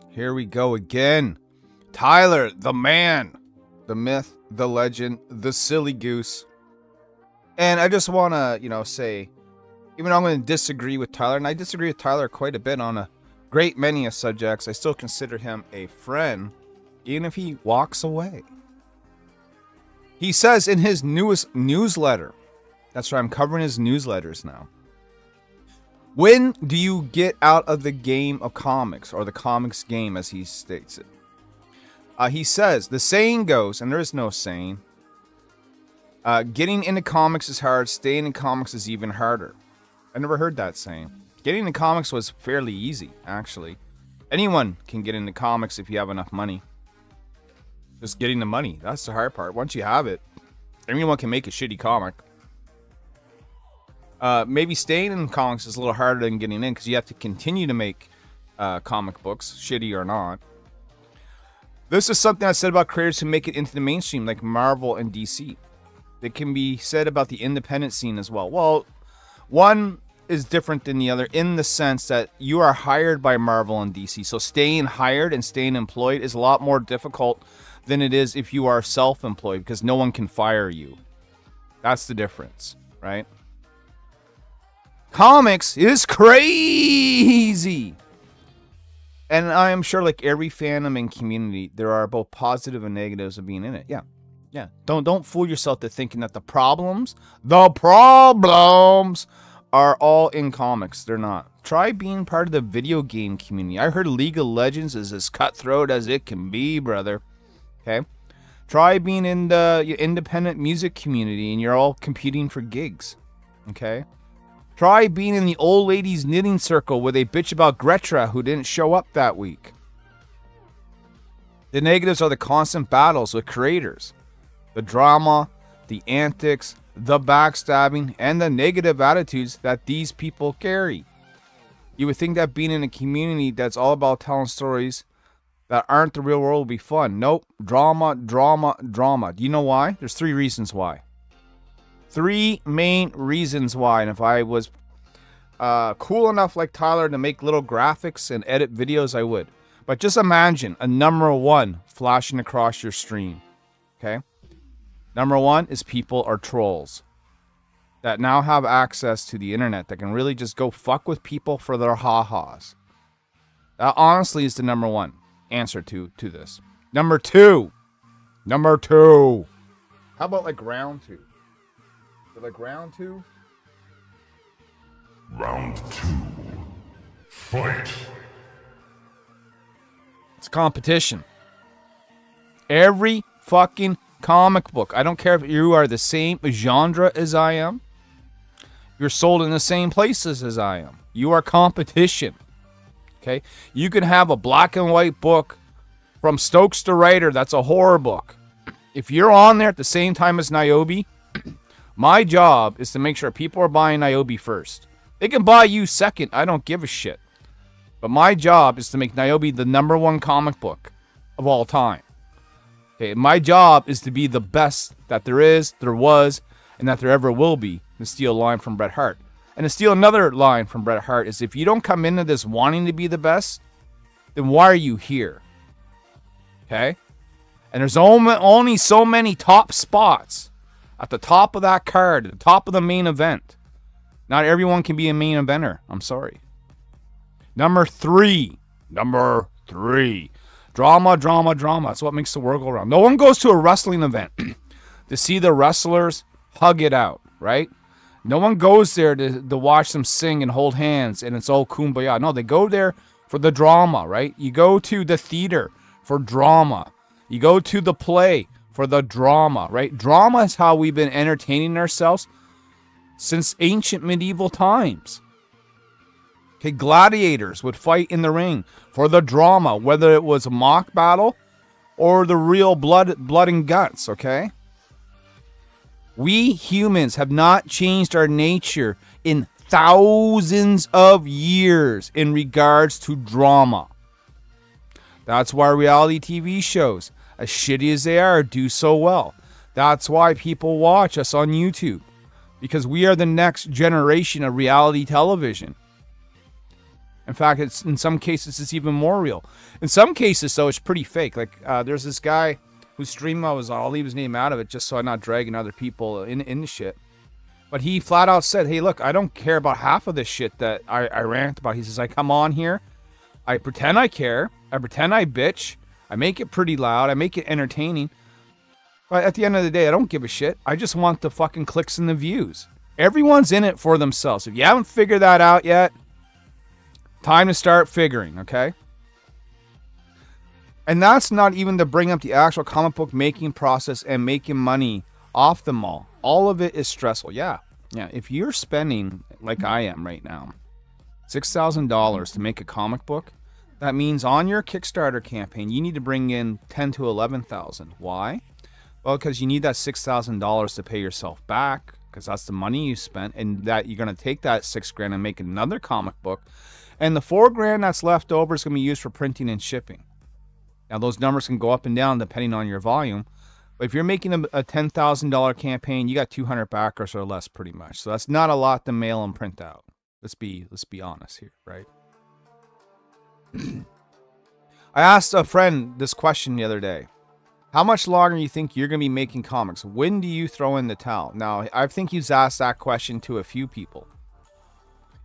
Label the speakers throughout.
Speaker 1: Here we go again. Tyler, the man, the myth, the legend, the silly goose. And I just want to, say, even though I'm going to disagree with Tyler, and I disagree with Tyler quite a bit on a great many of subjects, I still consider him a friend, even if he walks away. He says in his newest newsletter, that's right, I'm covering his newsletters now. When do you get out of the game of comics, or the comics game as he states it? He says, the saying goes, and there is no saying, getting into comics is hard, staying in comics is even harder. I never heard that saying. Getting into comics was fairly easy, actually. Anyone can get into comics if you have enough money. Just getting the money, that's the hard part. Once you have it, anyone can make a shitty comic. Maybe staying in comics is a little harder than getting in, because you have to continue to make comic books, shitty or not. This is something I said about creators who make it into the mainstream, like Marvel and DC. It can be said about the independent scene as well. Well, one is different than the other in the sense that you are hired by Marvel and DC. So staying hired and staying employed is a lot more difficult than it is if you are self-employed, because no one can fire you. That's the difference, right? Comics is crazy. And I am sure, like every fandom and community, there are both positive and negatives of being in it. Yeah. Don't fool yourself to thinking that the problems are all in comics. They're not. Try being part of the video game community. I heard League of Legends is as cutthroat as it can be, brother. Okay? Try being in the independent music community and you're all competing for gigs. Okay? Try being in the old ladies knitting circle where they bitch about Gretra who didn't show up that week. The negatives are the constant battles with creators. The drama, the antics, the backstabbing, and the negative attitudes that these people carry. You would think that being in a community that's all about telling stories that aren't the real world would be fun. Nope. Drama, drama, drama. Do you know why? There's 3 reasons why. 3 main reasons why. And if I was cool enough like Tyler to make little graphics and edit videos, I would. But just imagine a number 1 flashing across your stream. Okay? Number 1 is people are trolls that now have access to the internet that can really just go fuck with people for their ha-has. That honestly is the number 1 answer to this. Number 2. How about like round 2? Like round 2?
Speaker 2: Round 2. Fight.
Speaker 1: It's competition. Every fucking comic book. I don't care if you are the same genre as I am. You're sold in the same places as I am. You are competition. Okay? You can have a black and white book from Stokes the Writer that's a horror book. If you're on there at the same time as Nyobi, my job is to make sure people are buying Nyobi first. They can buy you second. I don't give a shit. But my job is to make Nyobi the number 1 comic book of all time. Okay, my job is to be the best that there is, there was, and that there ever will be. To steal a line from Bret Hart. And to steal another line from Bret Hart is, if you don't come into this wanting to be the best, then why are you here? Okay? And there's only so many top spots at the top of that card, at the top of the main event. Not everyone can be a main eventer. I'm sorry. Number 3. Drama. That's what makes the world go round. No one goes to a wrestling event to see the wrestlers hug it out, right? No one goes there to watch them sing and hold hands and it's all kumbaya. No, they go there for the drama, right? You go to the theater for drama. You go to the play for the drama, right? Drama is how we've been entertaining ourselves since ancient medieval times. Okay, gladiators would fight in the ring for the drama, whether it was a mock battle or the real blood and guts, okay? We humans have not changed our nature in thousands of years in regards to drama. That's why reality TV shows, as shitty as they are, do so well. That's why people watch us on YouTube. Because we are the next generation of reality television. In fact, it's in some cases it's even more real. In some cases, though, it's pretty fake. Like there's this guy whose stream I'll leave his name out of it just so I'm not dragging other people in the shit. But he flat out said, hey, look, I don't care about half of this shit that I rant about. He says, I come on here, I pretend I care, I pretend I bitch, I make it pretty loud, I make it entertaining. But at the end of the day, I don't give a shit. I just want the fucking clicks and the views. Everyone's in it for themselves. If you haven't figured that out yet, time to start figuring, okay? And that's not even to bring up the actual comic book making process and making money off them all. All of it is stressful. Yeah. If you're spending, like I am right now, $6,000 to make a comic book, that means on your Kickstarter campaign, you need to bring in $10,000 to $11,000. Why? Well, because you need that $6,000 to pay yourself back, because that's the money you spent, and that you're going to take that $6,000 and make another comic book, and the $4,000 that's left over is going to be used for printing and shipping. Now, those numbers can go up and down depending on your volume. But if you're making a $10,000 campaign, you got 200 backers or less, pretty much. So that's not a lot to mail and print out. Let's be honest here, right? I asked a friend this question the other day. How much longer do you think you're going to be making comics? When do you throw in the towel? Now, I think he's asked that question to a few people.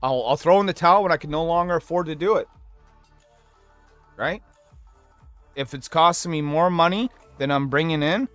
Speaker 1: I'll throw in the towel when I can no longer afford to do it. Right? If it's costing me more money than I'm bringing in,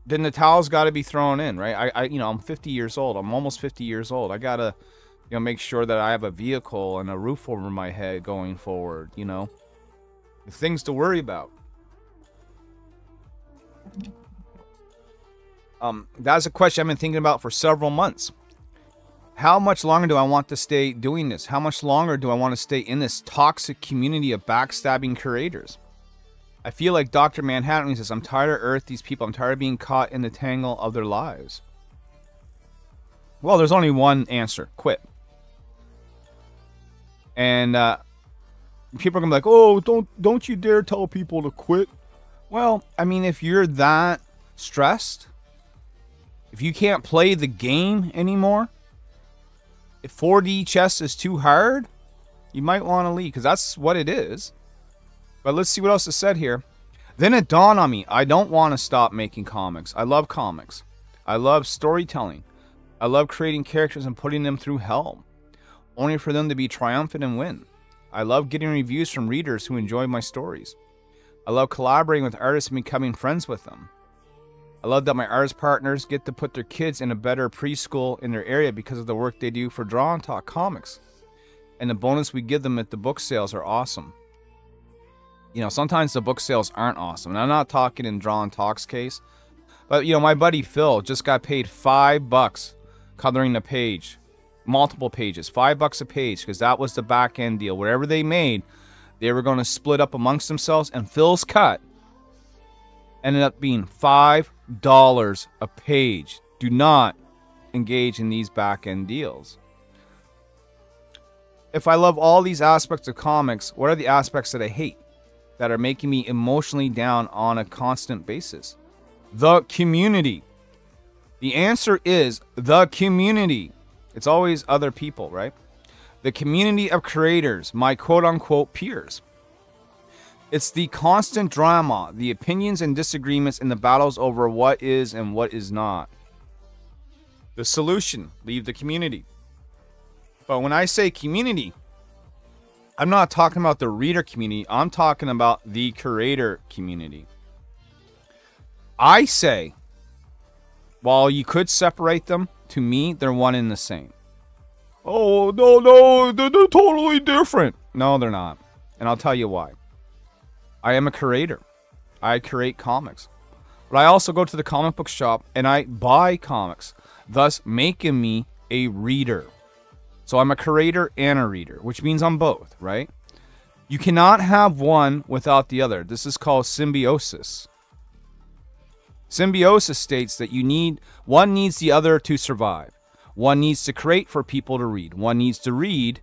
Speaker 1: then the towel's got to be thrown in, right? I'm 50 years old. I'm almost 50 years old. I got to, make sure that I have a vehicle and a roof over my head going forward, Things to worry about. That's a question I've been thinking about for several months. How much longer do I want to stay doing this? How much longer do I want to stay in this toxic community of backstabbing creators? I feel like Dr. Manhattan, he says, I'm tired of Earth, these people. I'm tired of being caught in the tangle of their lives. Well, there's only one answer. Quit. And people are going to be like, oh, don't you dare tell people to quit. Well, I mean, if you're that stressed, if you can't play the game anymore, if 4D chess is too hard, you might want to leave, because that's what it is. But let's see what else is said here. Then it dawned on me, I don't want to stop making comics. I love comics. I love storytelling. I love creating characters and putting them through hell, only for them to be triumphant and win. I love getting reviews from readers who enjoy my stories. I love collaborating with artists and becoming friends with them. I love that my artist partners get to put their kids in a better preschool in their area because of the work they do for Draw and Talk Comics. And the bonus we give them at the book sales are awesome. Sometimes the book sales aren't awesome. And I'm not talking in Draw and Talk's case. But, my buddy Phil just got paid $5 coloring a page. Multiple pages. $5 a page, because that was the back end deal. Whatever they made, they were going to split up amongst themselves. And Phil's cut ended up being $5 a page. Do not engage in these back end deals. If I love all these aspects of comics, what are the aspects that I hate, that are making me emotionally down on a constant basis? The community. The answer is the community. It's always other people, right? The community of creators, my quote-unquote peers. It's the constant drama, the opinions and disagreements, and the battles over what is and what is not. The solution, leave the community. But when I say community, I'm not talking about the reader community. I'm talking about the creator community. I say, while you could separate them, to me, they're one and the same. Oh, no, they're totally different. No, they're not. And I'll tell you why. I am a creator. I create comics. But I also go to the comic book shop and I buy comics, thus making me a reader. So I'm a creator and a reader, which means I'm both, right? You cannot have one without the other. This is called symbiosis. Symbiosis states that one needs the other to survive. One needs to create for people to read. One needs to read,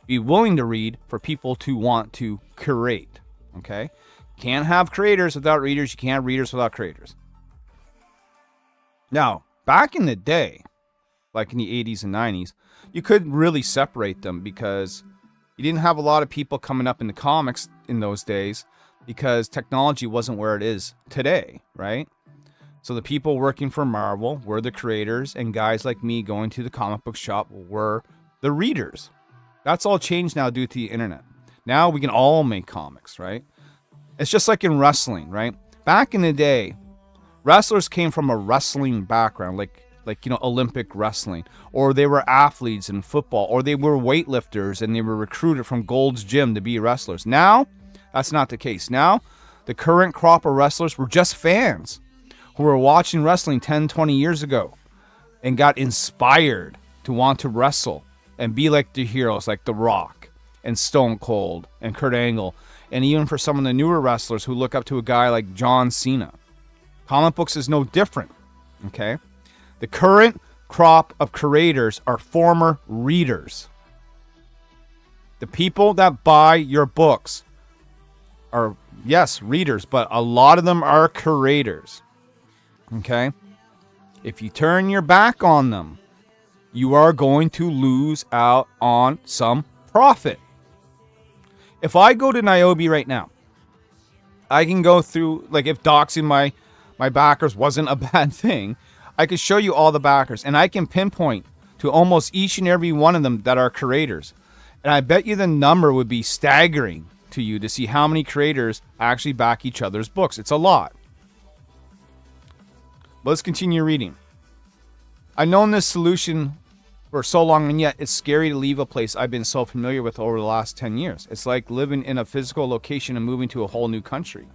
Speaker 1: be willing to read, for people to want to create. Okay? Can't have creators without readers. You can't have readers without creators. Now, back in the day, like in the 80s and 90s, you couldn't really separate them because You didn't have a lot of people coming up in the comics in those days because technology wasn't where it is today, right? So the people working for Marvel were the creators, and guys like me going to the comic book shop were the readers. That's all changed now due to the internet. Now we can all make comics, right? It's just like in wrestling, right? Back in the day, wrestlers came from a wrestling background, like Olympic wrestling, or they were athletes in football, or they were weightlifters and they were recruited from Gold's Gym to be wrestlers. Now, that's not the case. Now, the current crop of wrestlers were just fans who were watching wrestling 10, 20 years ago and got inspired to want to wrestle and be like the heroes like The Rock and Stone Cold and Kurt Angle, and even for some of the newer wrestlers who look up to a guy like John Cena. Comic books is no different, okay? The current crop of creators are former readers. The people that buy your books are, yes, readers, but a lot of them are creators, okay? If you turn your back on them, you are going to lose out on some profit. If I go to Nyobi right now, I can go through, like if doxing my backers wasn't a bad thing, I could show you all the backers, and I can pinpoint to almost each and every one of them that are creators. And I bet you the number would be staggering to you to see how many creators actually back each other's books. It's a lot. But let's continue reading. I've known this solution for so long, and yet it's scary to leave a place I've been so familiar with over the last 10 years. It's like living in a physical location and moving to a whole new country.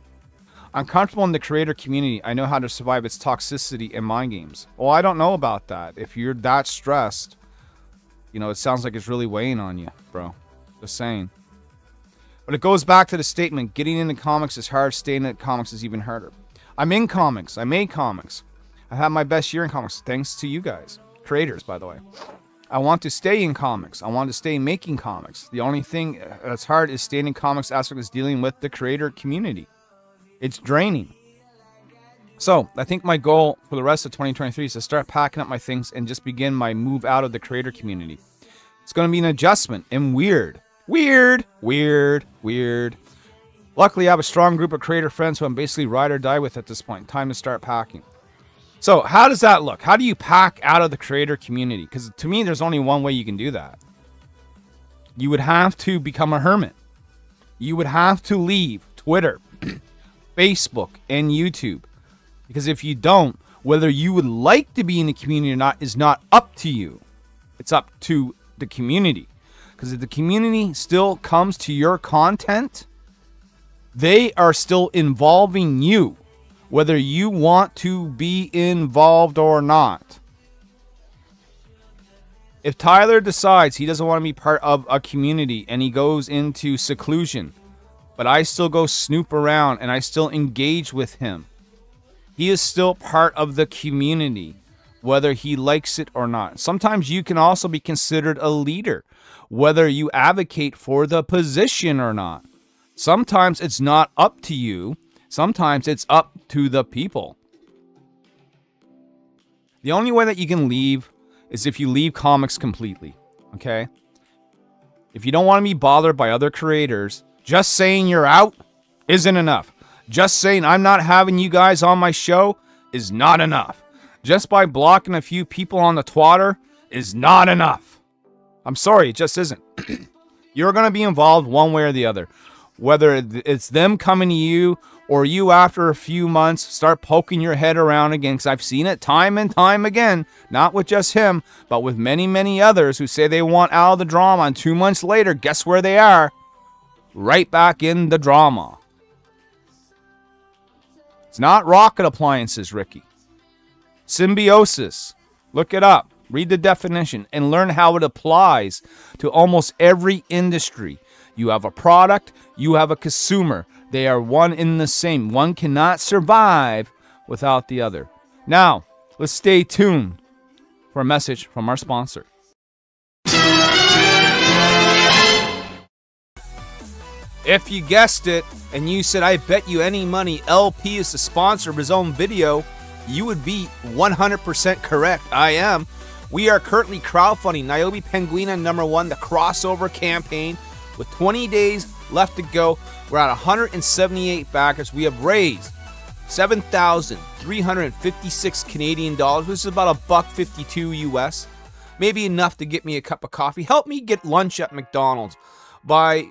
Speaker 1: I'm comfortable in the creator community. I know how to survive its toxicity and mind games. Well, I don't know about that. If you're that stressed, it sounds like it's really weighing on you, bro. Just saying. But it goes back to the statement, getting into comics is hard, staying in comics is even harder. I'm in comics. I made comics. I had my best year in comics, thanks to you guys. Creators, by the way. I want to stay in comics. I want to stay making comics. The only thing that's hard is staying in comics aspect is dealing with the creator community. It's draining. So, I think my goal for the rest of 2023 is to start packing up my things and just begin my move out of the creator community. It's going to be an adjustment and weird. Weird. Luckily, I have a strong group of creator friends who I'm basically ride or die with at this point. Time to start packing. So, how does that look? How do you pack out of the creator community? Because to me, there's only one way you can do that. You would have to become a hermit. You would have to leave Twitter, Facebook, and YouTube. Because if you don't, whether you would like to be in the community or not is not up to you. It's up to the community. Because if the community still comes to your content, they are still involving you, whether you want to be involved or not. If Tyler decides he doesn't want to be part of a community and he goes into seclusion, but I still go snoop around and I still engage with him, he is still part of the community, whether he likes it or not. Sometimes you can also be considered a leader, whether you advocate for the position or not. Sometimes it's not up to you. Sometimes it's up to the people. The only way that you can leave is if you leave comics completely, okay? If you don't want to be bothered by other creators, just saying you're out isn't enough. Just saying I'm not having you guys on my show is not enough. Just by blocking a few people on the Twitter is not enough. I'm sorry, it just isn't. You're going to be involved one way or the other. Whether it's them coming to you or you after a few months start poking your head around again, because I've seen it time and time again, not with just him, but with many, many others who say they want out of the drama, and 2 months later, guess where they are? Right back in the drama. It's not rocket appliances, Ricky. Symbiosis. Look it up. Read the definition and learn how it applies to almost every industry. You have a product, you have a consumer. They are one in the same. One cannot survive without the other. Now, let's stay tuned for a message from our sponsor. If you guessed it and you said, I bet you any money LP is the sponsor of his own video, you would be 100% correct. I am. We are currently crowdfunding Nyobi Penguina #1, the crossover campaign
Speaker 3: With 20 days left to go, we're at 178 backers. We have raised 7,356 Canadian dollars, which is about $1.52 US. Maybe enough to get me a cup of coffee. Help me get lunch at McDonald's by,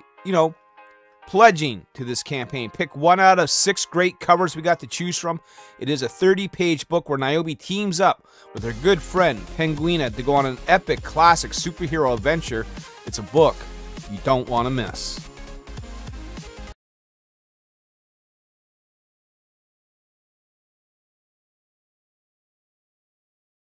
Speaker 3: pledging to this campaign. Pick one out of 6 great covers we got to choose from. It is a 30-page book where Nyobi teams up with her good friend Penguina to go on an epic classic superhero adventure. It's a book you don't want to miss.